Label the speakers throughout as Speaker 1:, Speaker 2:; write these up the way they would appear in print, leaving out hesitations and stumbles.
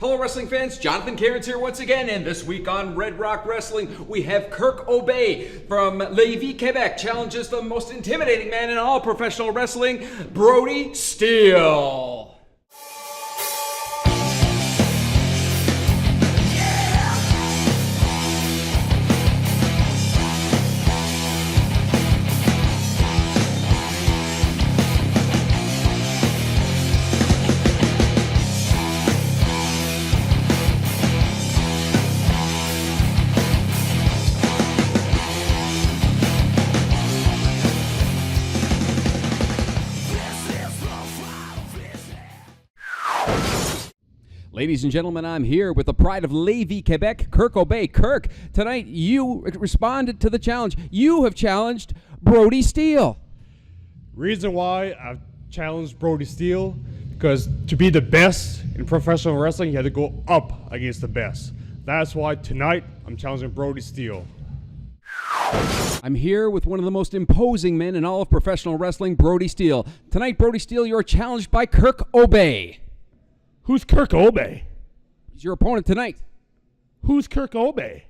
Speaker 1: Hello wrestling fans, Jonathan Cairns here once again, and this week on Red Rock Wrestling, we have Kirk Aubé from Lévis, Quebec, challenges the most intimidating man in all professional wrestling, Brody Steele. Ladies and gentlemen, I'm here with the pride of Lévis, Quebec, Kirk Aubé. Kirk, tonight you responded to the challenge. You have challenged Brody Steele.
Speaker 2: Reason why I've challenged Brody Steele, because to be the best in professional wrestling, you have to go up against the best. That's why tonight I'm challenging Brody Steele.
Speaker 1: I'm here with one of the most imposing men in all of professional wrestling, Brody Steele. Tonight, Brody Steele, you're challenged by Kirk Aubé.
Speaker 2: Who's Kirk Aubé?
Speaker 1: He's your opponent tonight.
Speaker 2: Who's Kirk Aubé?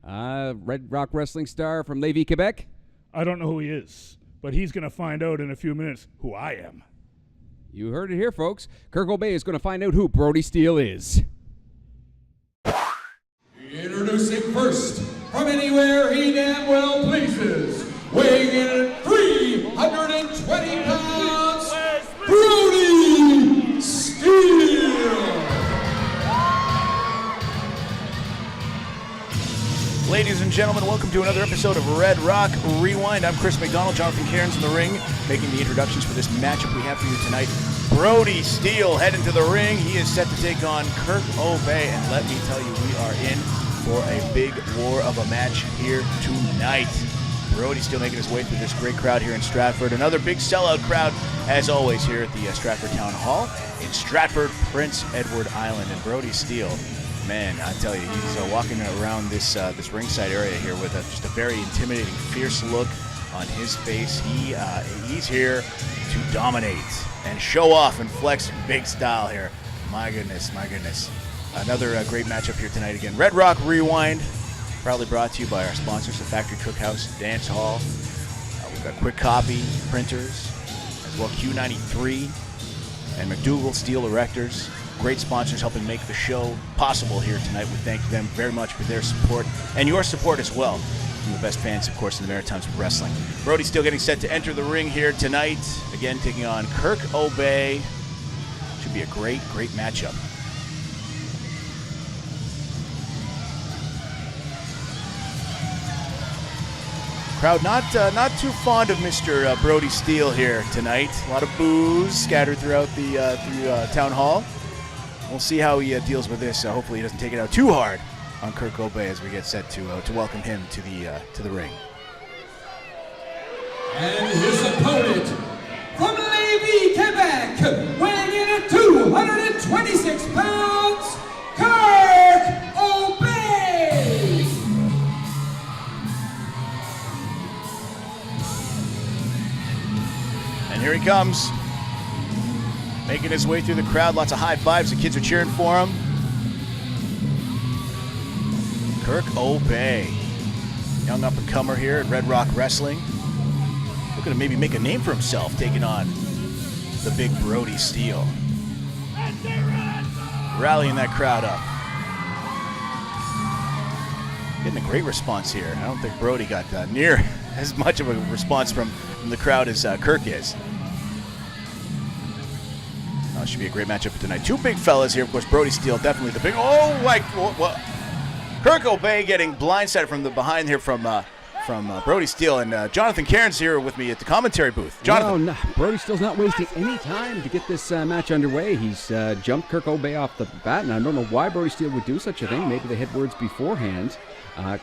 Speaker 1: Red Rock Wrestling star from Lévis, Quebec.
Speaker 2: I don't know who he is, but he's going to find out in a few minutes who I am.
Speaker 1: You heard it here, folks. Kirk Aubé is going to find out who Brody Steele is.
Speaker 3: Introducing first, from anywhere he damn well pleases, weighing in at 320 pounds, Brody Steele.
Speaker 4: Ladies and gentlemen, welcome to another episode of Red Rock Rewind. I'm Chris McDonald, Jonathan Cairns in the ring, making the introductions for this matchup we have for you tonight. Brody Steele heading to the ring. He is set to take on Kirk Aubé, and let me tell you, we are in for a big war of a match here tonight. Brody Steele making his way through this great crowd here in Stratford. Another big sellout crowd, as always, here at the Stratford Town Hall in Stratford, Prince Edward Island. And Brody Steele, man, I tell you, he's walking around this ringside area here with just a very intimidating, fierce look on his face. He's here to dominate and show off and flex in big style here. My goodness, my goodness. Another great matchup here tonight again. Red Rock Rewind, proudly brought to you by our sponsors, the Factory Cookhouse Dance Hall. We've got Quick Copy Printers, as well Q93 and McDougall Steel Erectors. Great sponsors helping make the show possible here tonight. We thank them very much for their support and your support as well from the best fans, of course, in the Maritimes of wrestling. Brody Steele getting set to enter the ring here tonight. Again, taking on Kirk Aubé. Should be a great, great matchup. Crowd not too fond of Mr. Brody Steele here tonight. A lot of boos scattered throughout the town hall. We'll see how he deals with this. Hopefully he doesn't take it out too hard on Kirk Aubé as we get set to welcome him to the ring.
Speaker 3: And his opponent, from Lévis, Quebec, weighing in at 226 pounds, Kirk Aubé.
Speaker 4: And here he comes, making his way through the crowd. Lots of high fives. The kids are cheering for him. Kirk Aubé, young up-and-comer here at Red Rock Wrestling. Looking to maybe make a name for himself, taking on the big Brody Steele. Rallying that crowd up. Getting a great response here. I don't think Brody got near as much of a response from the crowd as Kirk is. Should be a great matchup tonight. Two big fellas here. Of course, Brody Steele, definitely the big... Oh, like... What? Kirk Aubé getting blindsided from the behind here from Brody Steele. And Jonathan Cairns here with me at the commentary booth. Jonathan.
Speaker 1: No, Brody Steele's not wasting any time to get this match underway. He's jumped Kirk Aubé off the bat, and I don't know why Brody Steele would do such a thing. Maybe they had words beforehand.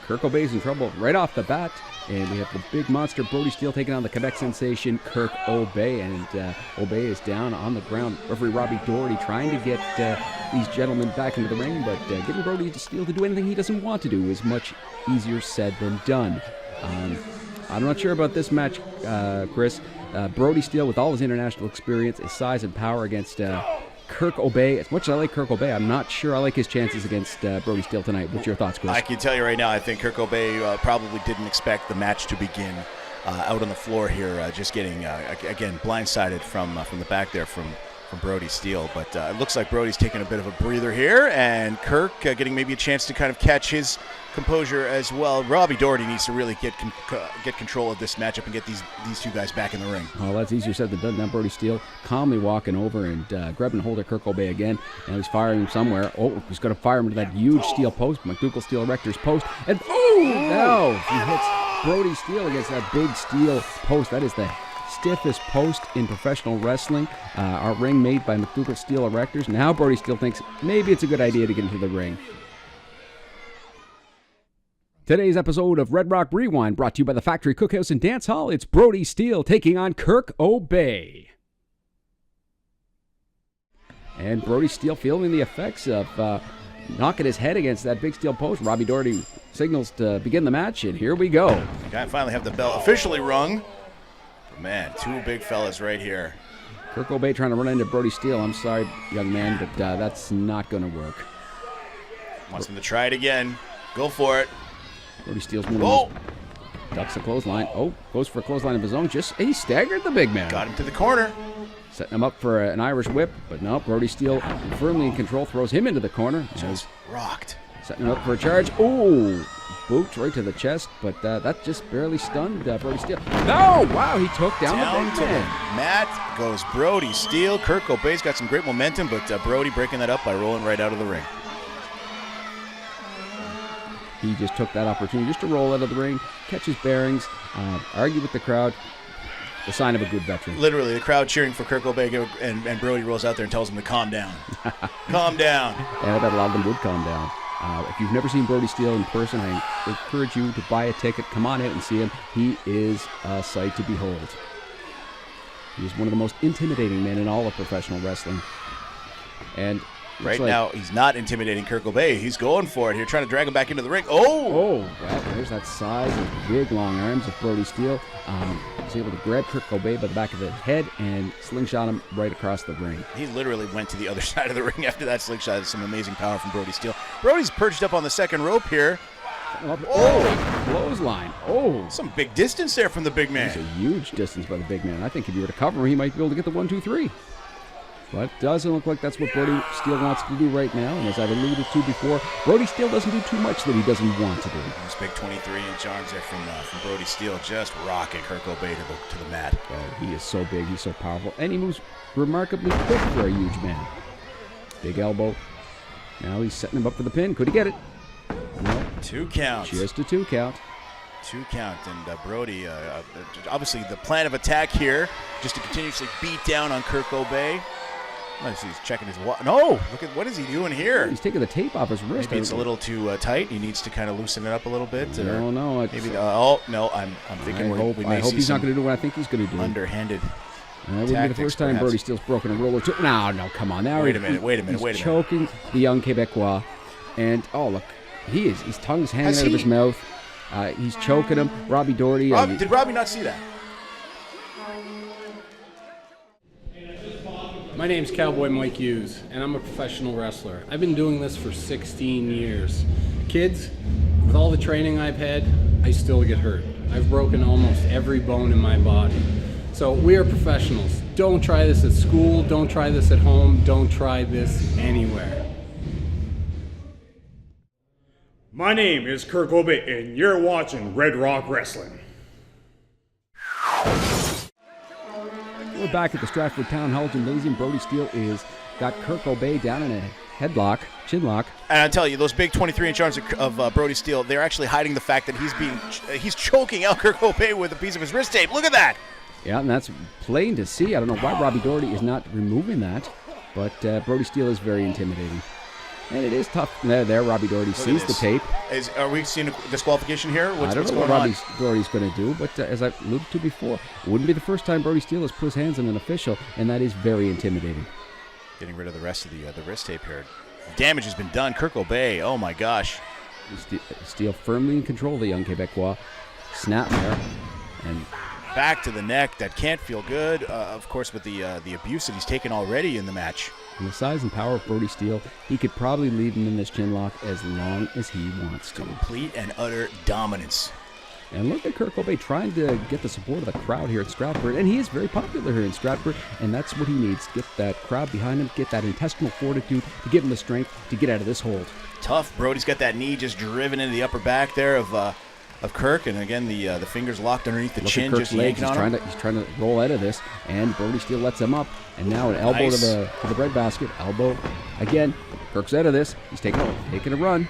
Speaker 1: Kirk Aubé's in trouble right off the bat. And we have the big monster Brody Steele taking on the Quebec sensation Kirk Aubé, and Aubé is down on the ground. Referee Robbie Doherty trying to get these gentlemen back into the ring, but getting Brody Steele to do anything he doesn't want to do is much easier said than done. I'm not sure about this match, Chris. Brody Steele, with all his international experience, his size and power against Kirk Aubé. As much as I like Kirk Aubé, I'm not sure I like his chances against Brody Steele tonight. What's your thoughts, Chris?
Speaker 4: I can tell you right now, I think Kirk Aubé probably didn't expect the match to begin out on the floor here, just getting, again, blindsided from the back there from Brody Steele. But it looks like Brody's taking a bit of a breather here, and Kirk getting maybe a chance to kind of catch his composure as well. Robbie Doherty needs to really get control of this matchup and get these two guys back in the ring.
Speaker 1: Oh, that's easier said than done. Now Brody Steele calmly walking over and grabbing hold of Kirk Aubé again. Now he's firing him somewhere. Oh, he's going to fire him to that huge steel post, McDougal Steel Erector's post. And no, he hits Brody Steele against that big steel post. That is the stiffest post in professional wrestling. Our ring made by McDougal Steel Erectors. Now Brody Steele thinks maybe it's a good idea to get into the ring. Today's episode of Red Rock Rewind brought to you by the Factory Cookhouse and Dance Hall. It's Brody Steele taking on Kirk Aubé. And Brody Steele feeling the effects of knocking his head against that big steel post. Robbie Doherty signals to begin the match, and here we go.
Speaker 4: I finally have the bell officially rung. Man, two big fellas right here.
Speaker 1: Kirk Aubé trying to run into Brody Steele. I'm sorry, young man, but that's not going to work.
Speaker 4: Wants him to try it again. Go for it.
Speaker 1: Brody Steele's moving. Ducks a clothesline. Oh, goes for a clothesline of his own. He staggered the big man.
Speaker 4: Got him to the corner.
Speaker 1: Setting him up for an Irish whip, but no, Brody Steele firmly in control, throws him into the corner.
Speaker 4: Just rocked.
Speaker 1: Setting him up for a charge. Oh, boot right to the chest, but that just barely stunned Brody Steele. No, wow, he took down the big man.
Speaker 4: Mat goes Brody Steele. Kirk Aubé's got some great momentum, but Brody breaking that up by rolling right out of the ring.
Speaker 1: He just took that opportunity just to roll out of the ring, catch his bearings, argue with the crowd. The sign of a good veteran.
Speaker 4: Literally, the crowd cheering for Kirk Aubé, and Brody rolls out there and tells him to calm down. Calm down.
Speaker 1: Yeah, I bet a lot of them would calm down. If you've never seen Brody Steele in person, I encourage you to buy a ticket. Come on out and see him. He is a sight to behold. He's one of the most intimidating men in all of professional wrestling. And
Speaker 4: right now, he's not intimidating Kirk Aubé. He's going for it here, trying to drag him back into the ring. Oh,
Speaker 1: well, there's that size and big, long arms of Brody Steele. He's able to grab Kirk Aubé by the back of the head and slingshot him right across the ring.
Speaker 4: He literally went to the other side of the ring after that slingshot. Some amazing power from Brody Steele. Brody's perched up on the second rope here.
Speaker 1: Clothesline. Oh,
Speaker 4: some big distance there from the big man.
Speaker 1: It's a huge distance by the big man. I think if you were to cover him, he might be able to get the 1, 2, 3. But it doesn't look like that's what Brody Steele wants to do right now. And as I've alluded to before, Brody Steele doesn't do too much that he doesn't want to do.
Speaker 4: Those big 23-inch arms there from Brody Steele, just rocking Kirk Aubé to the mat.
Speaker 1: He is so big, he's so powerful, and he moves remarkably quick for a huge man. Big elbow. Now he's setting him up for the pin. Could he get it? No.
Speaker 4: 2 counts.
Speaker 1: Just a 2 count.
Speaker 4: 2 count, and Brody, obviously the plan of attack here, just to continuously beat down on Kirk Aubé. Let's see, he's checking his watch. No, look at what is he doing here?
Speaker 1: He's taking the tape off his wrist.
Speaker 4: Maybe it's a little too tight. He needs to kind of loosen it up a little bit.
Speaker 1: No.
Speaker 4: Maybe. No, I'm thinking
Speaker 1: I hope he's not going to do what I think he's going to do.
Speaker 4: Underhanded.
Speaker 1: That wouldn't be the first time Brody Steele's broken a roller too. No, come on. Now
Speaker 4: wait a minute.
Speaker 1: He's choking the young Quebecois, and look, his tongue's hanging out of his mouth. He's choking him. Robbie Doherty.
Speaker 4: Did Robbie not see that?
Speaker 5: My name's Cowboy Mike Hughes, and I'm a professional wrestler. I've been doing this for 16 years. Kids, with all the training I've had, I still get hurt. I've broken almost every bone in my body. So we are professionals. Don't try this at school, don't try this at home, don't try this anywhere.
Speaker 2: My name is Kirk Aubé, and you're watching Red Rock Wrestling.
Speaker 1: We're back at the Stratford Town Hall Gymnasium. Brody Steele got Kirk Aubé down in a headlock, chinlock.
Speaker 4: And I tell you, those big 23-inch arms of Brody Steele, they're actually hiding the fact that he's choking out Kirk Aubé with a piece of his wrist tape. Look at that.
Speaker 1: Yeah, and that's plain to see. I don't know why Robbie Doherty is not removing that, but Brody Steele is very intimidating. And it is tough. There, Robbie Doherty sees the tape.
Speaker 4: Are we seeing a disqualification here?
Speaker 1: I don't know what Robbie Doherty's going to do, but as I've alluded to before, it wouldn't be the first time Brody Steele has put his hands on an official, and that is very intimidating.
Speaker 4: Getting rid of the rest of the wrist tape here. Damage has been done. Kirk Aubé, oh my gosh.
Speaker 1: Steele firmly in control of the young Quebecois. Snap there, and
Speaker 4: back to the neck. That can't feel good, of course, with the abuse that he's taken already in the match.
Speaker 1: And the size and power of Brody Steele, he could probably leave him in this chin lock as long as he wants to.
Speaker 4: Complete and utter dominance.
Speaker 1: And look at Kirk Aubé trying to get the support of the crowd here at Stratford. And he is very popular here in Stratford, and that's what he needs. Get that crowd behind him, get that intestinal fortitude to give him the strength to get out of this hold.
Speaker 4: Tough. Brody's got that knee just driven into the upper back there of Kirk, and again the fingers locked underneath the chin,
Speaker 1: Kirk's
Speaker 4: just
Speaker 1: legs.
Speaker 4: yanking on him.
Speaker 1: He's trying to roll out of this, and Brody Steele lets him up. And now an elbow
Speaker 4: Nice.
Speaker 1: to the breadbasket. Elbow again. Kirk's out of this. He's taking a run.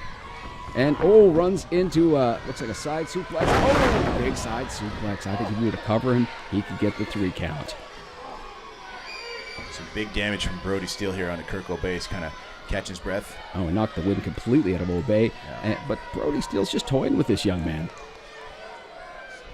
Speaker 1: And, runs into, looks like a side suplex. Oh, big side suplex. I think if he were to cover him, he could get the 3 count.
Speaker 4: Some big damage from Brody Steele here on Kirk Aubé. He's kind of catching his breath.
Speaker 1: Oh, he knocked the wind completely out of Aubé. But Brody Steele's just toying with this young man.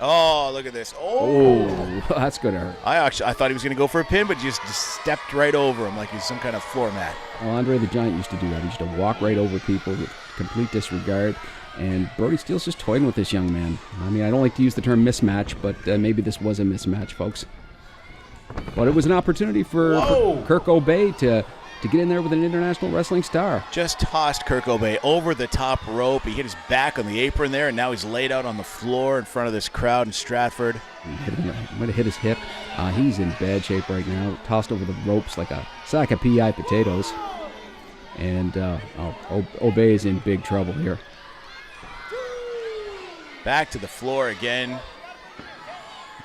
Speaker 4: Oh, look at this.
Speaker 1: Oh, that's going to hurt.
Speaker 4: I thought he was going to go for a pin, but just stepped right over him like he's some kind of floor mat.
Speaker 1: Well, Andre the Giant used to do that. He used to walk right over people with complete disregard. And Brody Steele's just toying with this young man. I mean, I don't like to use the term mismatch, but maybe this was a mismatch, folks. But it was an opportunity for Kirk Aubé to get in there with an international wrestling star.
Speaker 4: Just tossed Kirk Aubé over the top rope. He hit his back on the apron there, and now he's laid out on the floor in front of this crowd in Stratford.
Speaker 1: He might have hit his hip. He's in bad shape right now. Tossed over the ropes like a sack of PI potatoes. And Aubé is in big trouble here.
Speaker 4: Back to the floor again.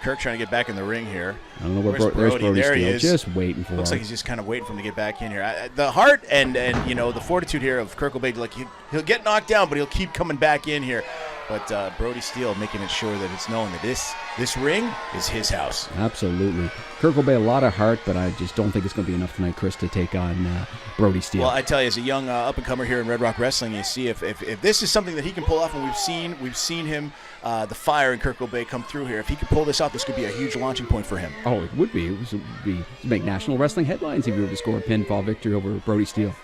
Speaker 4: Kirk trying to get back in the ring here.
Speaker 1: I don't know where
Speaker 4: Where's
Speaker 1: there's Brody
Speaker 4: there he
Speaker 1: Steele,
Speaker 4: is.
Speaker 1: just waiting for
Speaker 4: Looks
Speaker 1: him.
Speaker 4: like he's just kind of waiting for him to get back in here. The heart and the fortitude here of Kirk Aubé, like he'll get knocked down, but he'll keep coming back in here. But Brody Steele making it sure that it's known that this ring is his house.
Speaker 1: Absolutely. Kirk Aubé, a lot of heart, but I just don't think it's going to be enough tonight, Chris, to take on Brody Steele.
Speaker 4: Well, I tell you, as a young up-and-comer here in Red Rock Wrestling, you see if this is something that he can pull off, and we've seen him, the fire in Kirk Aubé come through here. If he could pull this off, this could be a huge launching point for him.
Speaker 1: Oh, it would be. It would be to make national wrestling headlines if he were to score a pinfall victory over Brody Steele.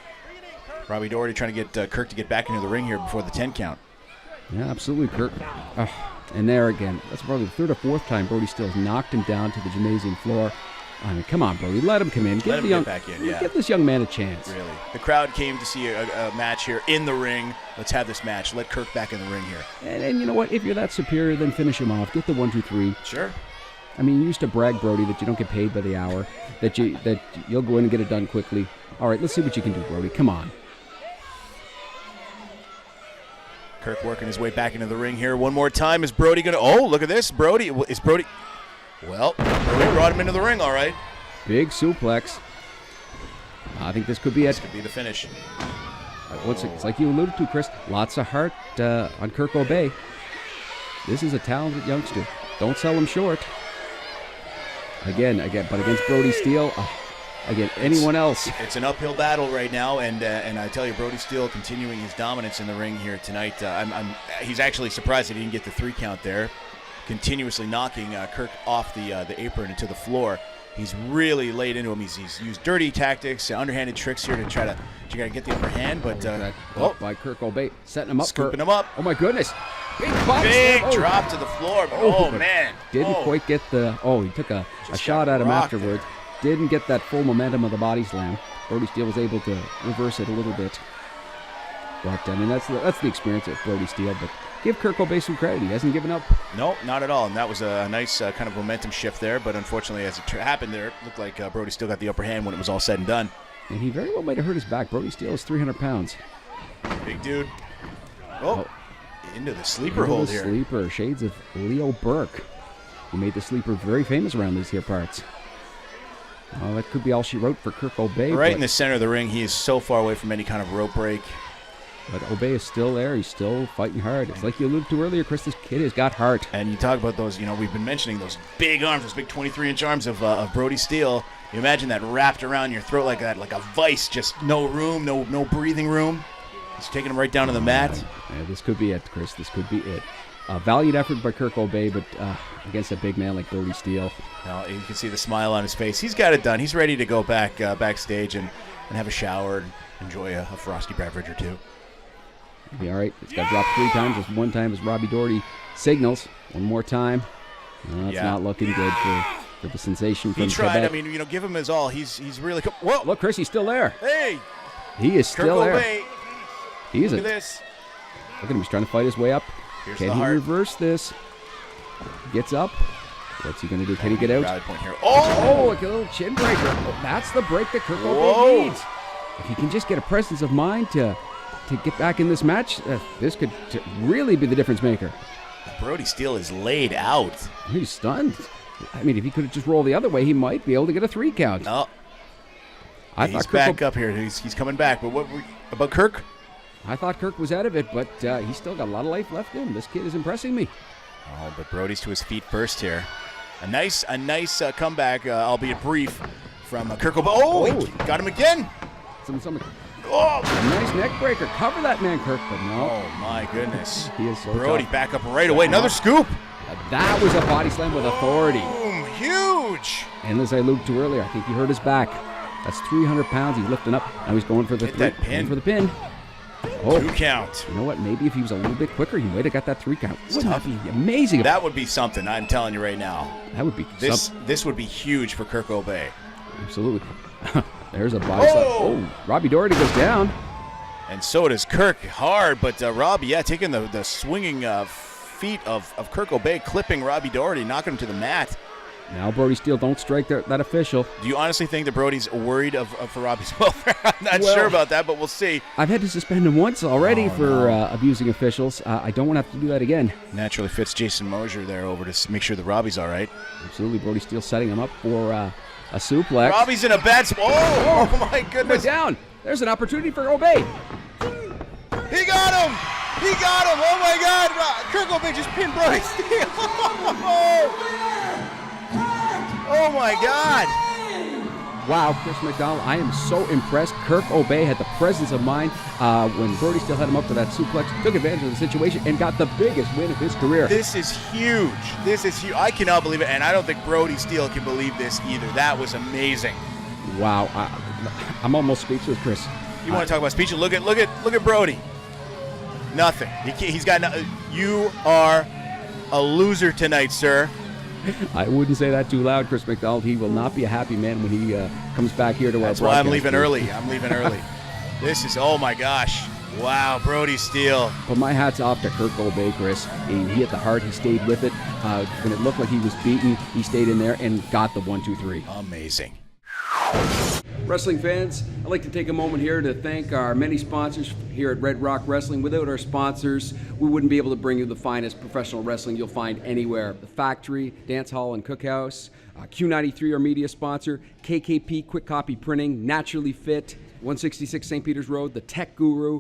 Speaker 4: Robbie Doherty trying to get Kirk to get back into the ring here before the 10 count.
Speaker 1: Yeah, absolutely, Kirk. And there again, that's probably the 3rd or 4th time Brody Steele's knocked him down to the gymnasium floor. I mean, come on, Brody, let him come in.
Speaker 4: Let him get back in, yeah.
Speaker 1: Give this young man a chance.
Speaker 4: Really. The crowd came to see a match here in the ring. Let's have this match. Let Kirk back in the ring here.
Speaker 1: And you know what? If you're that superior, then finish him off. Get the 1, 2, 3.
Speaker 4: Sure.
Speaker 1: I mean, you used to brag, Brody, that you don't get paid by the hour, that you'll go in and get it done quickly. All right, let's see what you can do, Brody. Come on.
Speaker 4: Kirk working his way back into the ring here one more time. Is Brody going to... Oh, look at this. Brody. Is Brody... Well, Brody brought him into the ring, all right.
Speaker 1: Big suplex. I think this could be it.
Speaker 4: This could be the finish.
Speaker 1: It's like you alluded to, Chris. Lots of heart on Kirk Aubé. This is a talented youngster. Don't sell him short. Again, but against Brody Steele, again, anyone else.
Speaker 4: It's an uphill battle right now, and I tell you, Brody Steele continuing his dominance in the ring here tonight. He's actually surprised that he didn't get the 3 count there, continuously knocking Kirk off the apron into the floor. He's really laid into him. He's used dirty tactics, underhanded tricks here to try to get the upper hand, but
Speaker 1: by Kirk Aubé, setting him up,
Speaker 4: scooping him up.
Speaker 1: Oh my goodness!
Speaker 4: Big drop to the floor. Oh man!
Speaker 1: Didn't quite get the. Oh, he took a shot at him afterwards. Didn't get that full momentum of the body slam. Brody Steele was able to reverse it a little bit. But I mean, that's the experience of Brody Steele. But give Kirk Aubé some credit. He hasn't given up.
Speaker 4: No, not at all. And that was a nice kind of momentum shift there. But unfortunately, as it happened there, it looked like Brody Steele got the upper hand when it was all said and done.
Speaker 1: And he very well might have hurt his back. Brody Steele is 300 pounds.
Speaker 4: Big dude. Oh. Into the sleeper hold here.
Speaker 1: Sleeper, shades of Leo Burke, who made the sleeper very famous around these here parts. Well, that could be all she wrote for Kirk Aubé.
Speaker 4: Right in the center of the ring, he is so far away from any kind of rope break.
Speaker 1: But Aubé is still there. He's still fighting hard. It's like you alluded to earlier, Chris. This kid has got heart.
Speaker 4: And you talk about those, we've been mentioning those big arms, those big 23-inch arms of Brody Steele. You imagine that wrapped around your throat like that, like a vice, just no room, no breathing room. He's taking him right down to the mat.
Speaker 1: Yeah, this could be it, Chris. This could be it. Valiant effort by Kirk Aubé, but against a big man like Brody Steele.
Speaker 4: Now, you can see the smile on his face. He's got it done. He's ready to go backstage and have a shower and enjoy a frosty beverage or two.
Speaker 1: Be all right. It's got dropped 3 times. Just 1 time as Robbie Doherty signals. One more time. No, it's not looking good for the sensation from
Speaker 4: He tried.
Speaker 1: Quebec.
Speaker 4: I mean, give him his all. He's really. Whoa!
Speaker 1: Look, Chris, he's still there.
Speaker 4: Hey!
Speaker 1: He is still
Speaker 4: Kirk
Speaker 1: there.
Speaker 4: Aubé.
Speaker 1: He is
Speaker 4: Look at this.
Speaker 1: Look at him. He's trying to fight his way up.
Speaker 4: Here's
Speaker 1: Can
Speaker 4: the
Speaker 1: he
Speaker 4: heart.
Speaker 1: reverse this? Gets up. What's he going to do? Can he get out?
Speaker 4: Rally point here.
Speaker 1: Oh, like a little chin breaker. Oh, that's the break that Kirk Aubé needs. If he can just get a presence of mind to get back in this match, this could really be the difference maker.
Speaker 4: Brody Steele is laid out.
Speaker 1: He's stunned. I mean, if he could just roll the other way, he might be able to get a 3 count.
Speaker 4: No.
Speaker 1: I
Speaker 4: He's
Speaker 1: thought
Speaker 4: back up here. He's coming back. But what about Kirk?
Speaker 1: I thought Kirk was out of it, but he's still got a lot of life left in him. This kid is impressing me.
Speaker 4: Oh, but Brody's to his feet first here. A nice comeback, albeit brief, from Kirk Aubé. Oh, he got him again.
Speaker 1: Nice neck breaker. Cover that man, Kirk, but no.
Speaker 4: Oh, my goodness.
Speaker 1: He is so
Speaker 4: Brody
Speaker 1: tough.
Speaker 4: back up right away. Another scoop.
Speaker 1: That was a body slam with authority.
Speaker 4: Boom, huge.
Speaker 1: And as I alluded to earlier, I think he hurt his back. That's 300 pounds he's lifting up. Now he's going for the
Speaker 4: Hit that pin.
Speaker 1: going for the pin. Oh,
Speaker 4: 2 count.
Speaker 1: you know what? Maybe if he was a little bit quicker, he might have got that 3 count. Wouldn't that be amazing?
Speaker 4: That would be something, I'm telling you right now.
Speaker 1: That would be
Speaker 4: This would be huge for Kirk Aubé.
Speaker 1: Absolutely. There's a body slam. Oh, Robbie Doherty goes down.
Speaker 4: And so does Kirk. Hard, but Robbie, taking the swinging feet of Kirk Aubé, clipping Robbie Doherty, knocking him to the mat.
Speaker 1: Now Brody Steele, don't strike that official.
Speaker 4: Do you honestly think that Brody's worried for Robbie's welfare? I'm not sure about that, but we'll see.
Speaker 1: I've had to suspend him once already for abusing officials. I don't want to have to do that again.
Speaker 4: Naturally fits Jason Mosier there over to make sure that Robbie's all right.
Speaker 1: Absolutely, Brody Steele setting him up for a suplex.
Speaker 4: Robbie's in a bad spot. Oh, my goodness.
Speaker 1: Went down. There's an opportunity for Aubé.
Speaker 4: He got him. He got him. Oh, my God. Kirk Aubé just pinned Brody Steele. Oh, my God.
Speaker 1: Wow, Chris McDonald, I am so impressed. Kirk Aubé had the presence of mind when Brody Steele had him up for that suplex, took advantage of the situation, and got the biggest win of his career.
Speaker 4: This is huge. This is huge. I cannot believe it, and I don't think Brody Steele can believe this either. That was amazing.
Speaker 1: Wow, I'm almost speechless, Chris.
Speaker 4: You want to talk about speech? Look at Brody. Nothing. He's got no. You are a loser tonight, sir.
Speaker 1: I wouldn't say that too loud, Chris McDonald. He will not be a happy man when he comes back here to our
Speaker 4: That's why I'm leaving
Speaker 1: broadcast.
Speaker 4: early. I'm leaving early. This is, oh my gosh. Wow, Brody Steele.
Speaker 1: But my hat's off to Kirk Aubé, Chris. He hit the heart. He stayed with it. When it looked like he was beaten, he stayed in there and got the 1, 2, 3.
Speaker 4: Amazing.
Speaker 1: Wrestling fans, I'd like to take a moment here to thank our many sponsors here at Red Rock Wrestling. Without our sponsors, we wouldn't be able to bring you the finest professional wrestling you'll find anywhere. The Factory, Dance Hall and Cookhouse, Q93, our media sponsor, KKP Quick Copy Printing, Naturally Fit, 166 St. Peter's Road, The Tech Guru,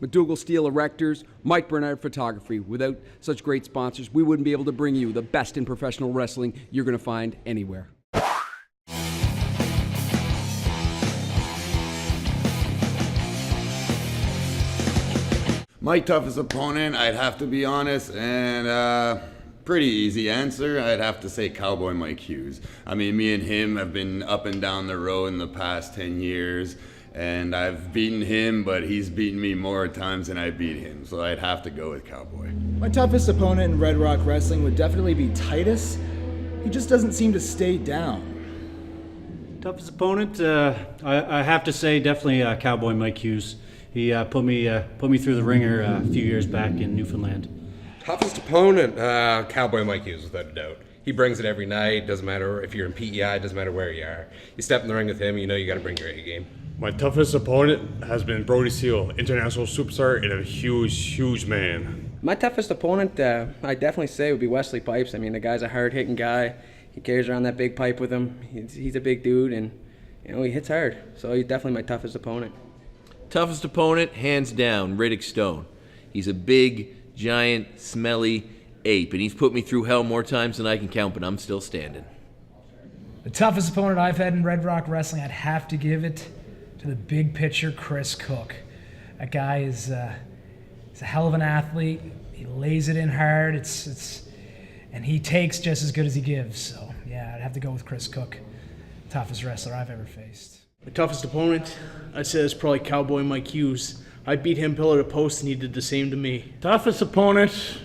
Speaker 1: McDougall Steel Erectors, Mike Bernard Photography. Without such great sponsors, we wouldn't be able to bring you the best in professional wrestling you're going to find anywhere.
Speaker 6: My toughest opponent, I'd have to be honest, and pretty easy answer, I'd have to say Cowboy Mike Hughes. I mean, me and him have been up and down the road in the past 10 years, and I've beaten him, but he's beaten me more times than I beat him, so I'd have to go with Cowboy.
Speaker 7: My toughest opponent in Red Rock Wrestling would definitely be Titus. He just doesn't seem to stay down.
Speaker 8: Toughest opponent, I have to say definitely Cowboy Mike Hughes. He put me through the ringer a few years back in Newfoundland.
Speaker 9: Toughest opponent, Cowboy Mike Hughes, without a doubt. He brings it every night. Doesn't matter if you're in PEI, doesn't matter where you are. You step in the ring with him, you know you got to bring your A game.
Speaker 2: My toughest opponent has been Brody Steele, international superstar and a huge man.
Speaker 10: My toughest opponent, I definitely say, would be Wesley Pipes. I mean, the guy's a hard-hitting guy. He carries around that big pipe with him. He's a big dude, and he hits hard. So he's definitely my toughest opponent.
Speaker 11: Toughest opponent, hands down, Riddick Stone. He's a big, giant, smelly ape, and he's put me through hell more times than I can count, but I'm still standing.
Speaker 12: The toughest opponent I've had in Red Rock Wrestling, I'd have to give it to the big pitcher, Chris Cook. That guy is he's a hell of an athlete. He lays it in hard. And he takes just as good as he gives. So, yeah, I'd have to go with Chris Cook, toughest wrestler I've ever faced.
Speaker 13: The toughest opponent, I'd say it's probably Cowboy Mike Hughes. I beat him pillar to post and he did the same to me.
Speaker 2: Toughest opponent,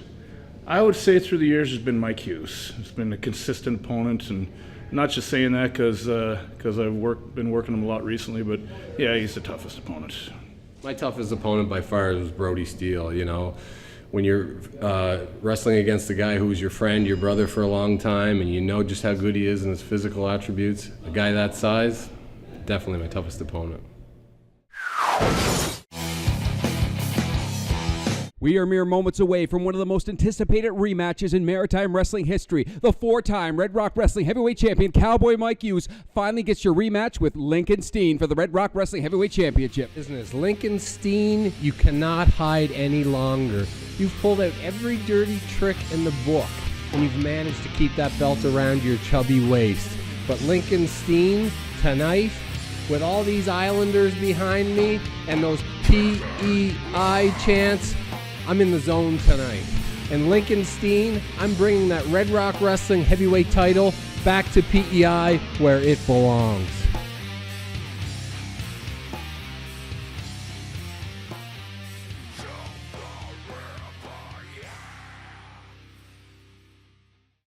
Speaker 14: I would say through the years has been Mike Hughes. He's been a consistent opponent, and not just saying that because I've been working him a lot recently, but yeah, he's the toughest opponent.
Speaker 5: My toughest opponent by far was Brody Steele. You know, when you're wrestling against a guy who's your friend, your brother for a long time, and you know just how good he is in his physical attributes, a guy that size, definitely my toughest opponent.
Speaker 1: We are mere moments away from one of the most anticipated rematches in Maritime Wrestling history. The 4-time Red Rock Wrestling Heavyweight Champion Cowboy Mike Hughes finally gets your rematch with Lincoln Steen for the Red Rock Wrestling Heavyweight Championship.
Speaker 15: Business. Lincoln Steen, you cannot hide any longer. You've pulled out every dirty trick in the book, and you've managed to keep that belt around your chubby waist. But Lincoln Steen, tonight, with all these Islanders behind me and those PEI chants, I'm in the zone tonight. And Lincoln Steen, I'm bringing that Red Rock Wrestling heavyweight title back to PEI where it belongs.